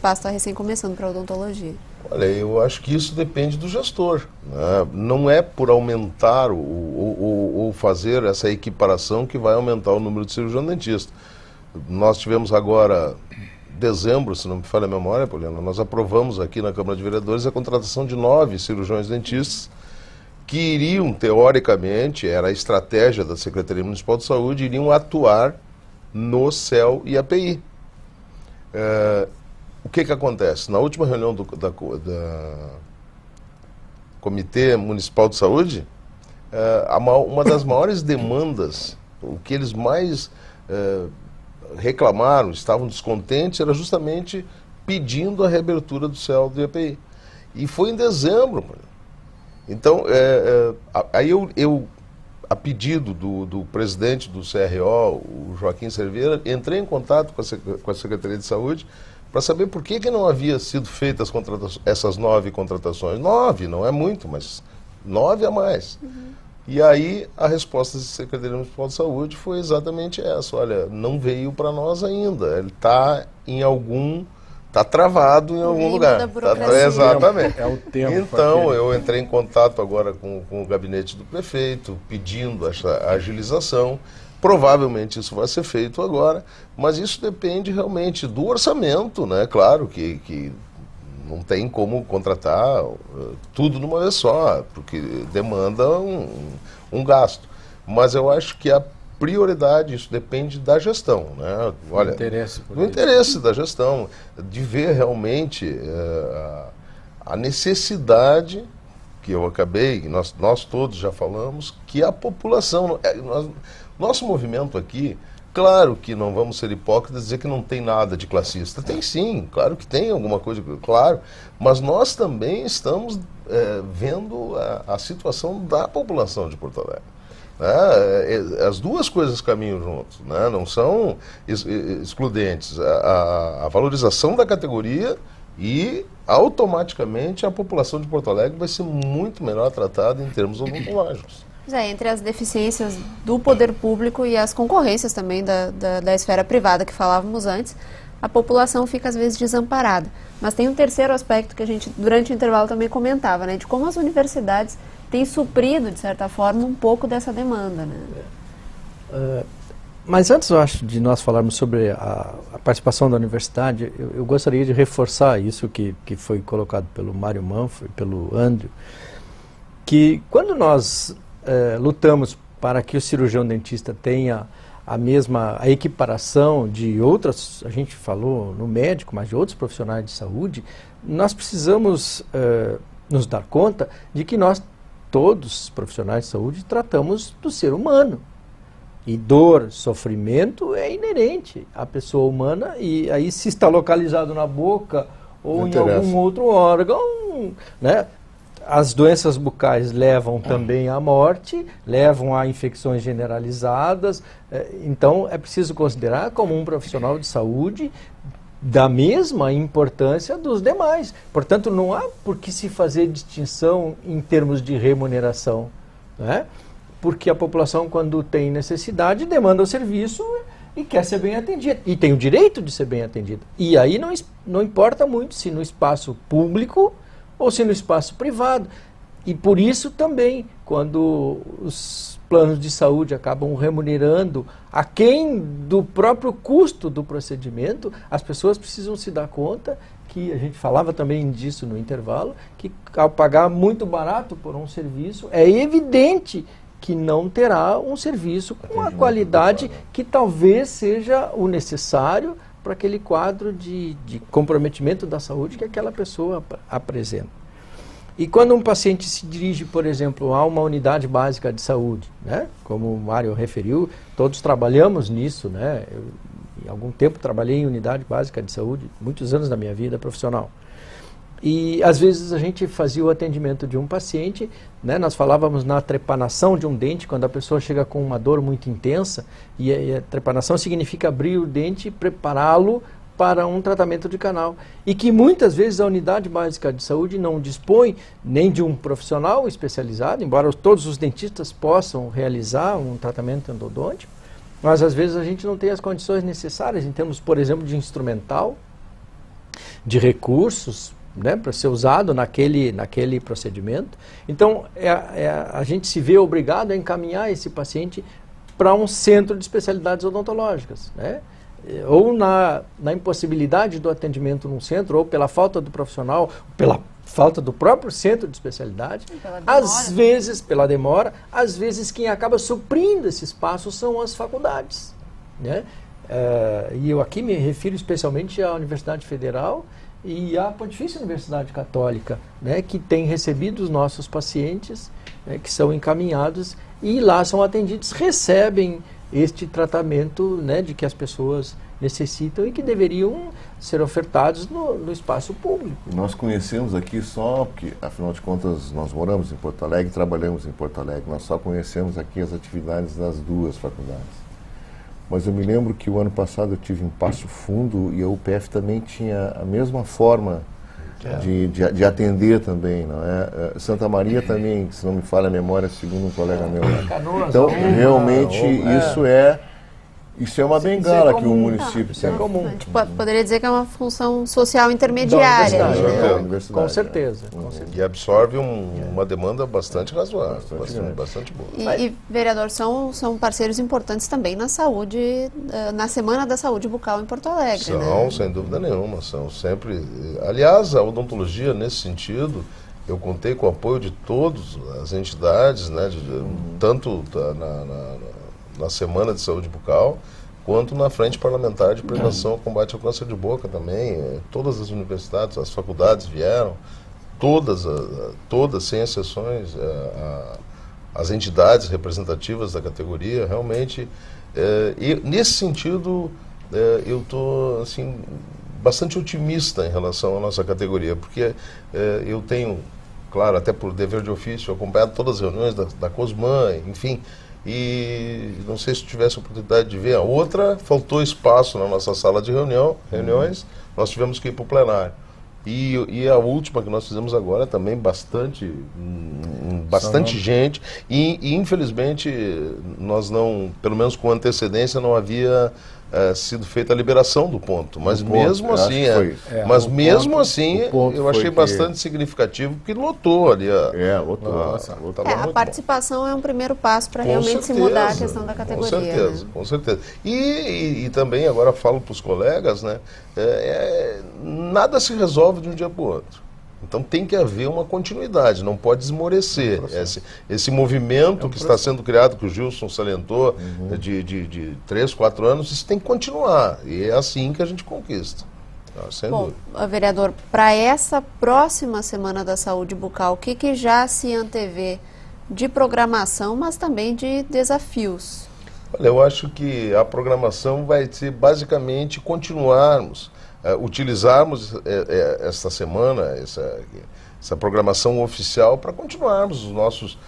passo está recém começando para a odontologia. Olha, eu acho que isso depende do gestor, né? Não é por aumentar ou fazer essa equiparação que vai aumentar o número de cirurgião dentista. Nós tivemos agora, dezembro, se não me falha a memória, Poliana, nós aprovamos aqui na Câmara de Vereadores a contratação de 9 cirurgiões dentistas que iriam, teoricamente, era a estratégia da Secretaria Municipal de Saúde, iriam atuar no CEL e API. O que acontece? Na última reunião do Comitê Municipal de Saúde, uma das maiores demandas, o que eles mais reclamaram, estavam descontentes, era justamente pedindo a reabertura do CEL e do API. E foi em dezembro. Então, aí eu, a pedido do presidente do CRO, o Joaquim Cerveira, entrei em contato com a Secretaria de Saúde para saber por que não havia sido feitas essas 9 contratações. 9, não é muito, mas 9 a mais. Uhum. E aí a resposta da Secretaria Municipal de Saúde foi exatamente essa: olha, não veio para nós ainda, ele está está travado em algum lugar. Exatamente. É o tempo. Então, eu entrei em contato agora com o gabinete do prefeito, pedindo essa agilização. Provavelmente isso vai ser feito agora, mas isso depende realmente do orçamento, né? Claro que não tem como contratar tudo numa vez só, porque demanda um gasto. Mas eu acho que a prioridade, isso depende da gestão, né? Olha, do interesse da gestão, de ver realmente a necessidade, que eu acabei, nós todos já falamos, que a população... Nosso movimento aqui, claro que não vamos ser hipócritas e dizer que não tem nada de classista. Tem sim, claro que tem alguma coisa, claro, mas nós também estamos vendo a situação da população de Porto Alegre. As duas coisas caminham juntos, né? Não são excludentes. A valorização da categoria e automaticamente a população de Porto Alegre vai ser muito melhor tratada em termos odontológicos. Entre as deficiências do poder público e as concorrências também da esfera privada que falávamos antes, a população fica às vezes desamparada. Mas tem um terceiro aspecto que a gente, durante o intervalo, também comentava, né? De como as universidades têm suprido, de certa forma, um pouco dessa demanda, né? Mas antes, eu acho, de nós falarmos sobre a participação da universidade, eu gostaria de reforçar isso que foi colocado pelo Mário Manfro e pelo Andrew, que quando nós lutamos para que o cirurgião dentista tenha a equiparação de outras, a gente falou no médico, mas de outros profissionais de saúde, nós precisamos nos dar conta de que nós, todos os profissionais de saúde, tratamos do ser humano. E dor, sofrimento é inerente à pessoa humana, e aí se está localizado na boca ou em algum outro órgão, né? As doenças bucais levam também à morte, levam a infecções generalizadas, então é preciso considerar como um profissional de saúde da mesma importância dos demais. Portanto, não há por que se fazer distinção em termos de remuneração, né? Porque a população, quando tem necessidade, demanda o serviço e quer ser bem atendida, e tem o direito de ser bem atendida. E aí não importa muito se no espaço público ou se no espaço privado. E por isso também, quando os planos de saúde acabam remunerando aquém do próprio custo do procedimento, as pessoas precisam se dar conta que, a gente falava também disso no intervalo, que ao pagar muito barato por um serviço, é evidente que não terá um serviço com a qualidade que talvez seja o necessário para aquele quadro de comprometimento da saúde que aquela pessoa apresenta. E quando um paciente se dirige, por exemplo, a uma unidade básica de saúde, né, como o Mário referiu, todos trabalhamos nisso, né? Eu, em algum tempo, trabalhei em unidade básica de saúde, muitos anos da minha vida profissional. E, às vezes, a gente fazia o atendimento de um paciente, né, nós falávamos na trepanação de um dente, quando a pessoa chega com uma dor muito intensa, e a trepanação significa abrir o dente e prepará-lo para um tratamento de canal. E que, muitas vezes, a unidade básica de saúde não dispõe nem de um profissional especializado, embora todos os dentistas possam realizar um tratamento endodôntico, mas, às vezes, a gente não tem as condições necessárias, em termos, por exemplo, de instrumental, de recursos, né, para ser usado naquele procedimento. Então, a gente se vê obrigado a encaminhar esse paciente para um centro de especialidades odontológicas, né? Ou na impossibilidade do atendimento num centro, ou pela falta do profissional, pela falta do próprio centro de especialidade, às vezes, pela demora, às vezes quem acaba suprindo esse espaço são as faculdades, né? E eu aqui me refiro especialmente à Universidade Federal e à Pontifícia Universidade Católica, né, que tem recebido os nossos pacientes, né, que são encaminhados e lá são atendidos, recebem este tratamento, né, de que as pessoas necessitam e que deveriam ser ofertados no espaço público. Nós conhecemos aqui só, porque afinal de contas nós moramos em Porto Alegre, trabalhamos em Porto Alegre, nós só conhecemos aqui as atividades das duas faculdades. Mas eu me lembro que o ano passado eu tive em Passo Fundo e a UPF também tinha a mesma forma de atender também, não é? Santa Maria também, se não me falha a memória, segundo um colega meu. Então, realmente, isso é uma bengala que o município tem. É comum. Poderia dizer que é uma função social intermediária. Com certeza. E absorve uma demanda bastante razoável, bastante boa. E vereador, são parceiros importantes também na saúde, na Semana da Saúde Bucal em Porto Alegre. São, né? Sem dúvida nenhuma, são sempre... Aliás, a odontologia, nesse sentido, eu contei com o apoio de todas as entidades, né, tanto na Semana de Saúde Bucal, quanto na Frente Parlamentar de Prevenção e Combate ao Câncer de Boca também. Todas as universidades, as faculdades vieram, todas sem exceções, as entidades representativas da categoria, realmente. E nesse sentido, eu estou assim, bastante otimista em relação à nossa categoria, porque eu tenho, claro, até por dever de ofício, acompanhado todas as reuniões da COSMAN, enfim. E não sei se tivesse a oportunidade de ver a outra, faltou espaço na nossa sala de reuniões, nós tivemos que ir para o plenário. E a última que nós fizemos agora também bastante gente e infelizmente nós não, pelo menos com antecedência, não havia sido feita a liberação do ponto, mas mesmo assim, eu achei bastante significativo, porque lotou ali. A participação é um primeiro passo para realmente se mudar a questão da categoria. Com certeza. E também, agora falo para os colegas, né, nada se resolve de um dia para o outro. Então tem que haver uma continuidade, não pode esmorecer. Esse movimento que está sendo criado, que o Gilson salientou, de 3, 4 anos, isso tem que continuar. E é assim que a gente conquista. Bom, vereador, para essa próxima Semana da Saúde Bucal, o que já se antevê de programação, mas também de desafios? Olha, eu acho que a programação vai ser basicamente continuarmos, utilizarmos esta semana, essa programação oficial para continuarmos os nossos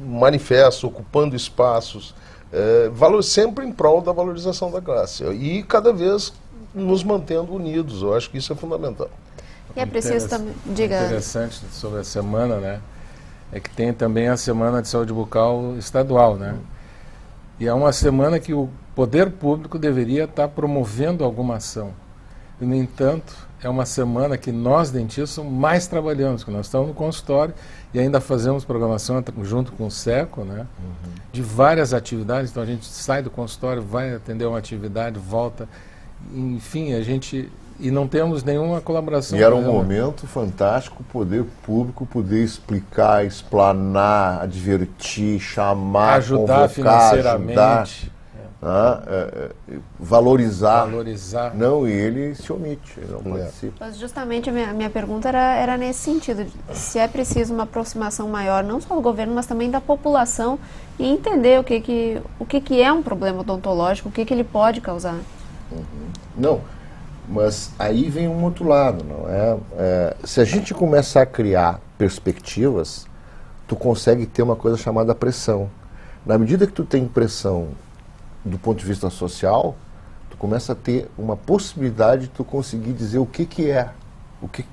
manifestos, ocupando espaços, sempre em prol da valorização da classe e cada vez nos mantendo unidos. Eu acho que isso é fundamental. E é preciso também... Diga. Interessante sobre a semana, né? É que tem também a Semana de Saúde Bucal estadual, né? E é uma semana que o poder público deveria estar promovendo alguma ação. E, no entanto, é uma semana que nós, dentistas, mais trabalhamos, que nós estamos no consultório e ainda fazemos programação junto com o SECO, né? De várias atividades. Então, a gente sai do consultório, vai atender uma atividade, volta. Enfim, e não temos nenhuma colaboração. E era um momento fantástico o poder público poder explicar, explanar, advertir, chamar, ajudar convocar, financeiramente. Valorizar. Não, e ele se omite, ele não participa. Mas justamente a minha pergunta era nesse sentido, se é preciso uma aproximação maior, não só do governo, mas também da população, e entender o que é um problema odontológico, o que ele pode causar. Não, mas aí vem um outro lado, não é? Se a gente começar a criar perspectivas, tu consegue ter uma coisa chamada pressão. Na medida que tu tem pressão do ponto de vista social, tu começa a ter uma possibilidade de tu conseguir dizer o que é,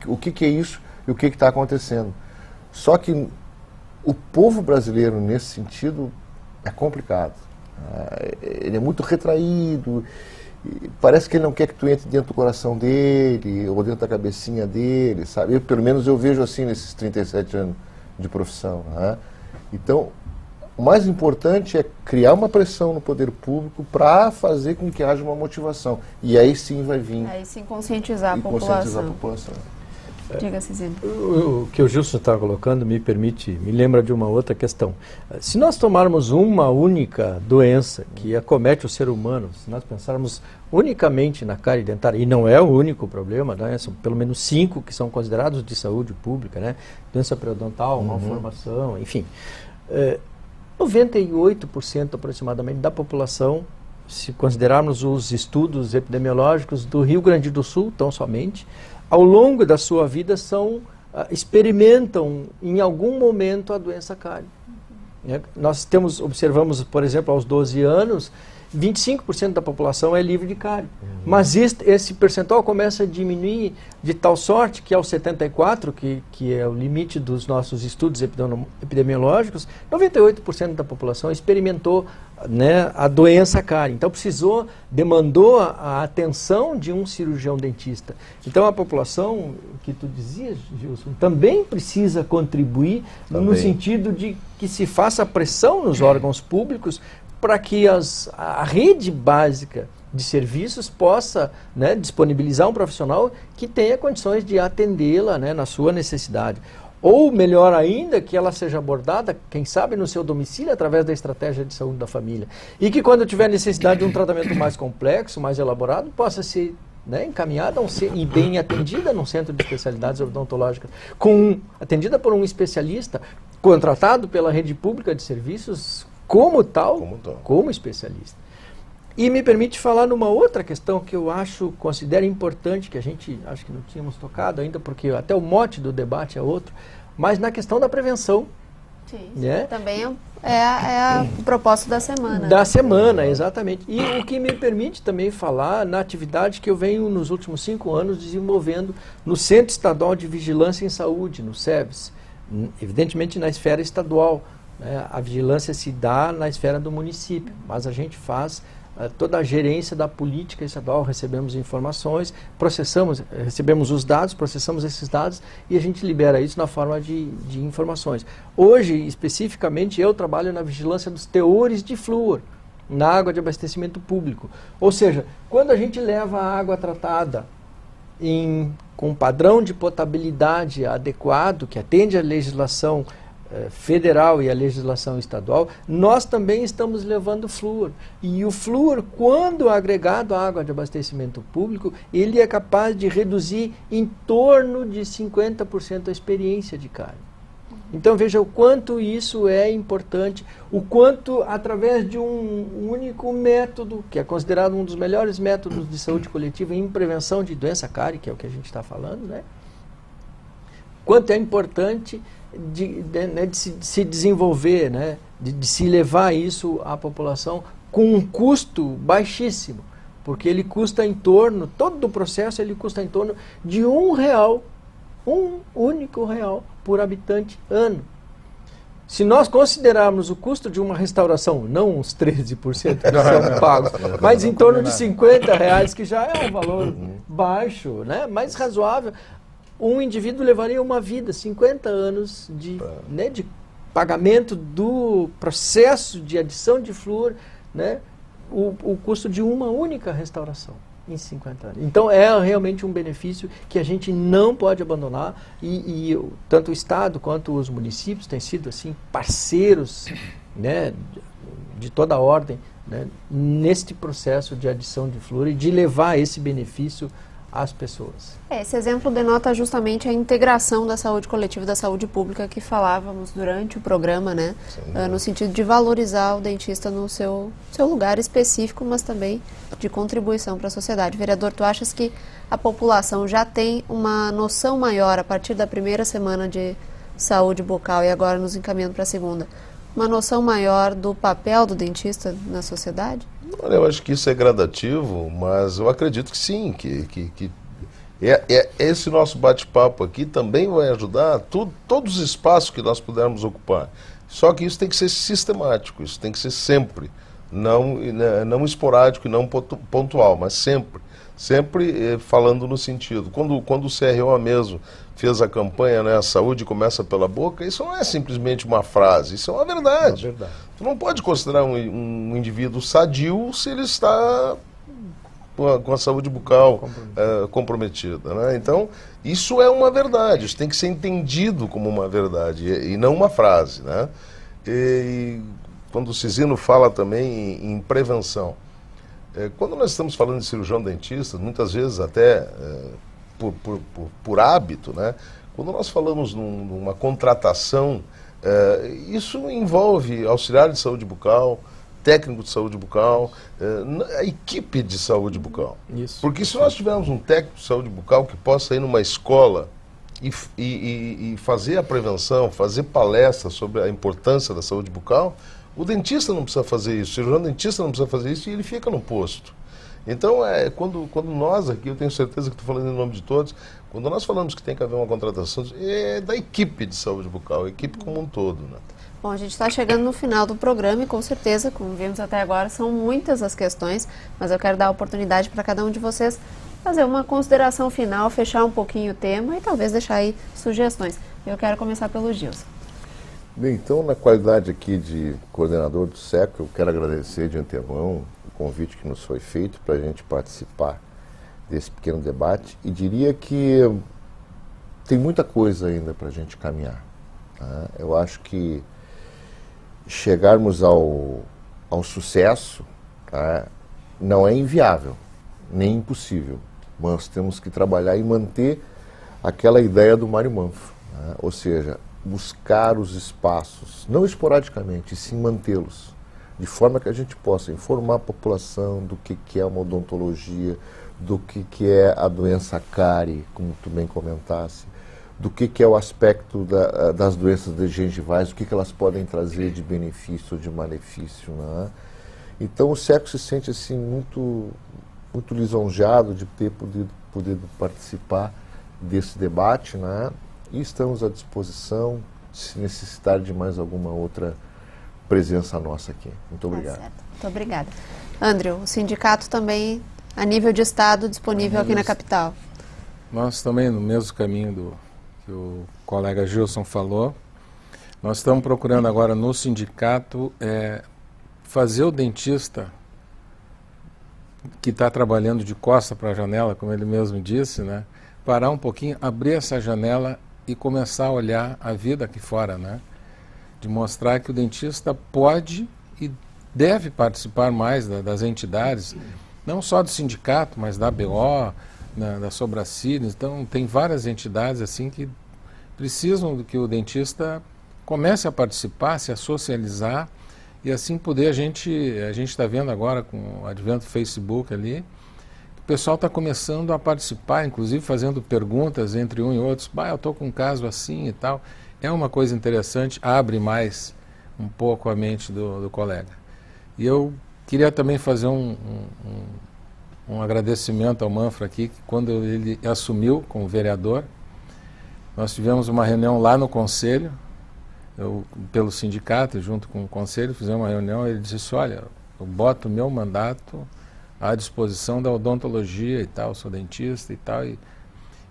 o que é isso e o que está acontecendo. Só que o povo brasileiro, nesse sentido, é complicado. Ele é muito retraído E parece que ele não quer que tu entre dentro do coração dele, ou dentro da cabecinha dele, sabe? Pelo menos eu vejo assim nesses 37 anos de profissão, né? Então, o mais importante é criar uma pressão no poder público para fazer com que haja uma motivação. E aí sim vai vir. Aí sim conscientizar a população. Conscientizar a população. Diga, Cisino. O que o Gilson está colocando me lembra de uma outra questão. Se nós tomarmos uma única doença que acomete o ser humano, se nós pensarmos unicamente na cárie dentária, e não é o único problema, né? São pelo menos 5 que são considerados de saúde pública, né? Doença periodontal, malformação, enfim. 98% aproximadamente da população, se considerarmos os estudos epidemiológicos do Rio Grande do Sul, tão somente, ao longo da sua vida experimentam em algum momento a doença cárie. Nós observamos, por exemplo, aos 12 anos, 25% da população é livre de cárie. Mas esse percentual começa a diminuir de tal sorte que aos 74, que é o limite dos nossos estudos epidemiológicos, 98% da população experimentou, né, a doença cárie. Então demandou a atenção de um cirurgião dentista. Então a população, que tu dizias, Gilson, também precisa contribuir no sentido de que se faça pressão nos órgãos públicos para que a rede básica de serviços possa, né, disponibilizar um profissional que tenha condições de atendê-la, né, na sua necessidade. Ou, melhor ainda, que ela seja abordada, quem sabe, no seu domicílio, através da estratégia de saúde da família. E que, quando tiver necessidade de um tratamento mais complexo, mais elaborado, possa ser, né, encaminhada e bem atendida num centro de especialidades odontológicas, atendida por um especialista, contratado pela rede pública de serviços, como especialista. E me permite falar numa outra questão que eu considero importante, que a gente acho que não tínhamos tocado ainda, porque até o mote do debate é outro, mas na questão da prevenção. Sim, né? Também o propósito da semana. Da semana, exatamente. E o que me permite também falar na atividade que eu venho nos últimos 5 anos desenvolvendo no Centro Estadual de Vigilância em Saúde, no SEVES, evidentemente na esfera estadual. A vigilância se dá na esfera do município, mas a gente faz toda a gerência da política estadual, recebemos informações, recebemos os dados, processamos esses dados e a gente libera isso na forma de informações. Hoje, especificamente, eu trabalho na vigilância dos teores de flúor na água de abastecimento público. Ou seja, quando a gente leva a água tratada com padrão de potabilidade adequado, que atende à legislação federal e a legislação estadual, nós também estamos levando flúor. E o flúor, quando agregado à água de abastecimento público, ele é capaz de reduzir em torno de 50% a experiência de cárie. Então veja o quanto isso é importante, o quanto através de um único método, que é considerado um dos melhores métodos de saúde coletiva em prevenção de doença cárie, que é o que a gente está falando, né? Quanto é importante de se desenvolver, né, de se levar isso à população com um custo baixíssimo, porque ele custa todo o processo ele custa em torno de R$1, um único real por habitante ano. Se nós considerarmos o custo de uma restauração, não uns 13% que são pagos, mas em torno de R$50, que já é um valor baixo, né, mais razoável, um indivíduo levaria uma vida, 50 anos de pagamento do processo de adição de flúor, né, o custo de uma única restauração em 50 anos. Então é realmente um benefício que a gente não pode abandonar e tanto o Estado quanto os municípios têm sido assim parceiros, né, de toda a ordem, né, neste processo de adição de flúor e de levar esse benefício às pessoas. Esse exemplo denota justamente a integração da saúde coletiva e da saúde pública que falávamos durante o programa, né? No sentido de valorizar o dentista no seu lugar específico, mas também de contribuição para a sociedade. Vereador, tu achas que a população já tem uma noção maior a partir da primeira semana de saúde bucal e agora nos encaminhando para a segunda, uma noção maior do papel do dentista na sociedade? Olha, eu acho que isso é gradativo, mas eu acredito que sim, que esse nosso bate-papo aqui também vai ajudar todos os espaços que nós pudermos ocupar. Só que isso tem que ser sistemático, isso tem que ser sempre, não esporádico e não pontual, mas sempre falando no sentido. Quando o CRO mesmo fez a campanha, né, a saúde começa pela boca, isso não é simplesmente uma frase, isso é uma verdade. É verdade. Tu não pode considerar um indivíduo sadio se ele está com a saúde bucal comprometida, né? Então, isso é uma verdade, isso tem que ser entendido como uma verdade e não uma frase, né? E quando o Cisino fala também em prevenção, quando nós estamos falando de cirurgião dentista, muitas vezes até por hábito, né? Quando nós falamos numa contratação, isso envolve auxiliar de saúde bucal, técnico de saúde bucal, a equipe de saúde bucal. Isso. Porque se nós tivermos um técnico de saúde bucal que possa ir numa escola e fazer a prevenção, fazer palestra sobre a importância da saúde bucal, o dentista não precisa fazer isso, o cirurgião dentista não precisa fazer isso e ele fica no posto. Então, quando nós aqui, eu tenho certeza que estou falando em nome de todos, quando nós falamos que tem que haver uma contratação, é da equipe de saúde bucal, a equipe como um todo, né? Bom, a gente está chegando no final do programa e com certeza, como vimos até agora, são muitas as questões, mas eu quero dar a oportunidade para cada um de vocês fazer uma consideração final, fechar um pouquinho o tema e talvez deixar aí sugestões. Eu quero começar pelo Gilson. Bem, então, na qualidade aqui de coordenador do SECO, eu quero agradecer de antemão o convite que nos foi feito para a gente participar desse pequeno debate e diria que tem muita coisa ainda para a gente caminhar, tá? Eu acho que chegarmos ao sucesso, tá, não é inviável, nem impossível. Nós temos que trabalhar e manter aquela ideia do Mário Manfro, tá? Ou seja, buscar os espaços, não esporadicamente, e sim mantê-los, de forma que a gente possa informar a população do que é uma odontologia, do que é a doença cárie, como tu bem comentasse, do que é o aspecto das doenças gengivais, o que elas podem trazer de benefício ou de malefício, né? Então o SECO se sente assim muito lisonjeado de ter podido participar desse debate, né? E estamos à disposição se necessitar de mais alguma outra presença nossa aqui. Muito obrigado. Tá certo. Muito obrigada. André, o sindicato também, a nível de estado, disponível aqui na capital. Nós também, no mesmo caminho que o colega Gilson falou, nós estamos procurando agora no sindicato fazer o dentista que está trabalhando de costa para a janela, como ele mesmo disse, né, parar um pouquinho, abrir essa janela e começar a olhar a vida aqui fora, né, de mostrar que o dentista pode e deve participar mais das entidades, não só do sindicato, mas da BO, da Sobracines. Então tem várias entidades assim que precisam que o dentista comece a participar, se a socializar e assim poder a gente está vendo agora com o advento do Facebook ali, o pessoal está começando a participar, inclusive fazendo perguntas entre um e outro, eu estou com um caso assim e tal. É uma coisa interessante, abre mais um pouco a mente do colega. E eu queria também fazer um agradecimento ao Manfro aqui, que quando ele assumiu como vereador, nós tivemos uma reunião lá no Conselho, pelo sindicato, junto com o Conselho, fizemos uma reunião, ele disse, olha, eu boto o meu mandato à disposição da odontologia e tal, sou dentista e tal, e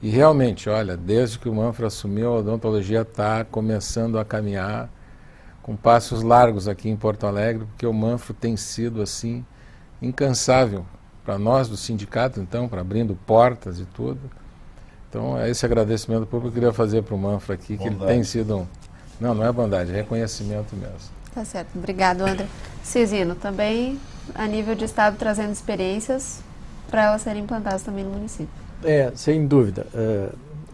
realmente, olha, desde que o Manfro assumiu, a odontologia está começando a caminhar com passos largos aqui em Porto Alegre, porque o Manfro tem sido, assim, incansável para nós do sindicato, então, para abrindo portas e tudo. Então, é esse agradecimento público que eu queria fazer para o Manfro aqui, que ele tem sido Não é bondade, é reconhecimento mesmo. Tá certo, obrigado, André. Cisino, também a nível de estado trazendo experiências para elas serem implantadas também no município. Sem dúvida.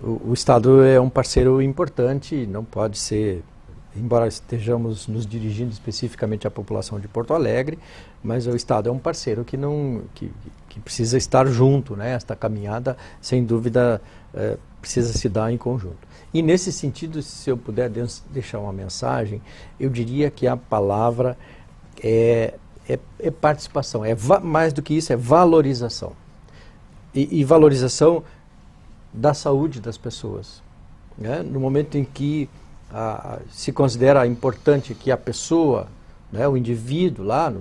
O Estado é um parceiro importante, não pode ser, embora estejamos nos dirigindo especificamente à população de Porto Alegre, mas o Estado é um parceiro que precisa estar junto, né? Esta caminhada, sem dúvida, precisa se dar em conjunto. E nesse sentido, se eu puder deixar uma mensagem, eu diria que a palavra é participação, mais do que isso, é valorização. E valorização da saúde das pessoas, né? No momento em que se considera importante que a pessoa né, o indivíduo lá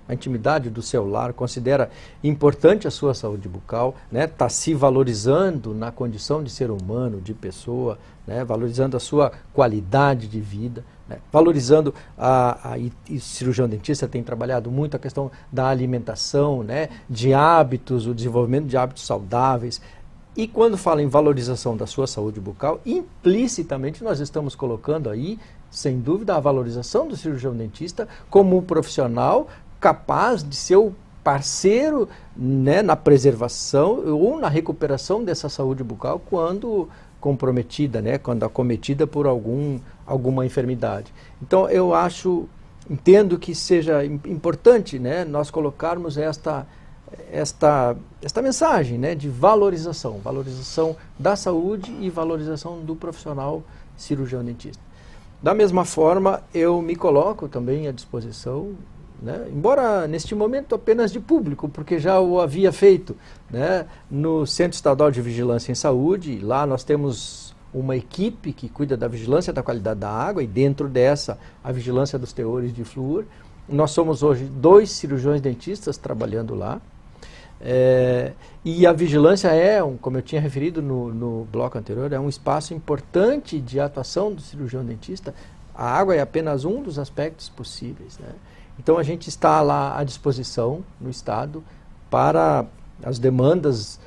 na intimidade do seu lar, considera importante a sua saúde bucal, né, está se valorizando na condição de ser humano, de pessoa, né, valorizando a sua qualidade de vida, né, valorizando e o cirurgião dentista tem trabalhado muito a questão da alimentação, né, de hábitos, o desenvolvimento de hábitos saudáveis. E quando fala em valorização da sua saúde bucal, implicitamente nós estamos colocando aí, sem dúvida, a valorização do cirurgião dentista como um profissional capaz de ser o parceiro, né, na preservação ou na recuperação dessa saúde bucal quando comprometida, né, quando acometida por alguma enfermidade. Então eu entendo que seja importante, né, nós colocarmos esta mensagem, né, de valorização da saúde e valorização do profissional cirurgião dentista. Da mesma forma, eu me coloco também à disposição, né, embora neste momento apenas de público, porque já o havia feito, né, no Centro Estadual de Vigilância em Saúde. Lá nós temos uma equipe que cuida da vigilância da qualidade da água e dentro dessa a vigilância dos teores de flúor. Nós somos hoje 2 cirurgiões dentistas trabalhando lá. E a vigilância como eu tinha referido no bloco anterior, é um espaço importante de atuação do cirurgião dentista. A água é apenas um dos aspectos possíveis, né? Então a gente está lá à disposição no Estado para as demandas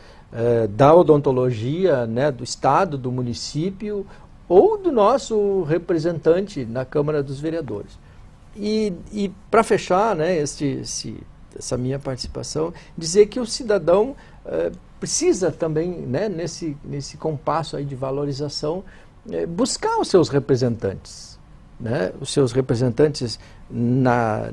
da odontologia, né, do Estado, do município ou do nosso representante na Câmara dos Vereadores. E para fechar, né, essa minha participação, dizer que o cidadão precisa também, né, nesse compasso aí de valorização, buscar os seus representantes, né, os seus representantes na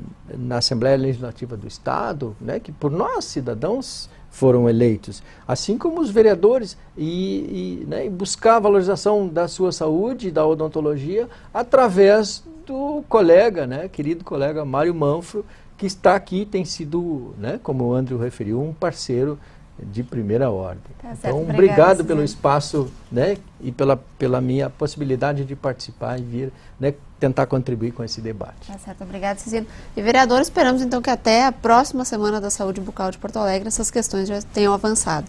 Assembleia Legislativa do Estado, né, que por nós, cidadãos, foram eleitos, assim como os vereadores, né, e buscar a valorização da sua saúde e da odontologia através do colega, né, querido colega Mário Manfro, que está aqui, tem sido, né, como o Andrew referiu, um parceiro de primeira ordem. Tá certo, então, obrigado pelo espaço, né, e pela minha possibilidade de participar e vir, né, tentar contribuir com esse debate. Tá certo, obrigado, Cecílio. E vereador, esperamos então que até a próxima Semana da Saúde Bucal de Porto Alegre essas questões já tenham avançado.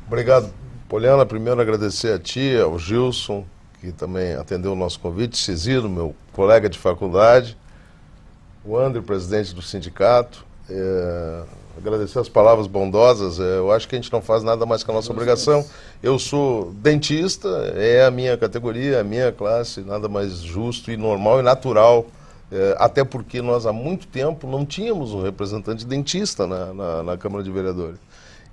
Obrigado, Poliana. Primeiro agradecer a ti, ao Gilson, que também atendeu o nosso convite, Cecílio, meu colega de faculdade, o André, presidente do sindicato, agradecer as palavras bondosas. Eu acho que a gente não faz nada mais que a nossa obrigação. Eu sou dentista, é a minha categoria, a minha classe, nada mais justo e normal e natural, até porque nós há muito tempo não tínhamos um representante dentista na Câmara de Vereadores.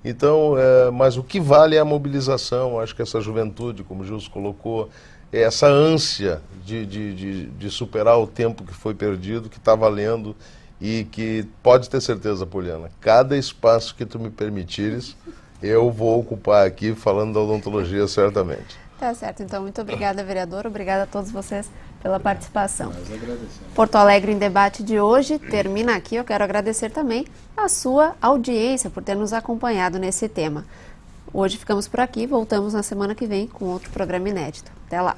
Então, mas o que vale é a mobilização. Acho que essa juventude, como o Gilson colocou, essa ânsia de superar o tempo que foi perdido, que está valendo, e que pode ter certeza, Poliana, cada espaço que tu me permitires, eu vou ocupar aqui falando da odontologia certamente. Tá certo, então muito obrigada, vereador, obrigada a todos vocês pela participação. Porto Alegre em Debate de hoje termina aqui. Eu quero agradecer também a sua audiência por ter nos acompanhado nesse tema. Hoje ficamos por aqui, voltamos na semana que vem com outro programa inédito. Até lá!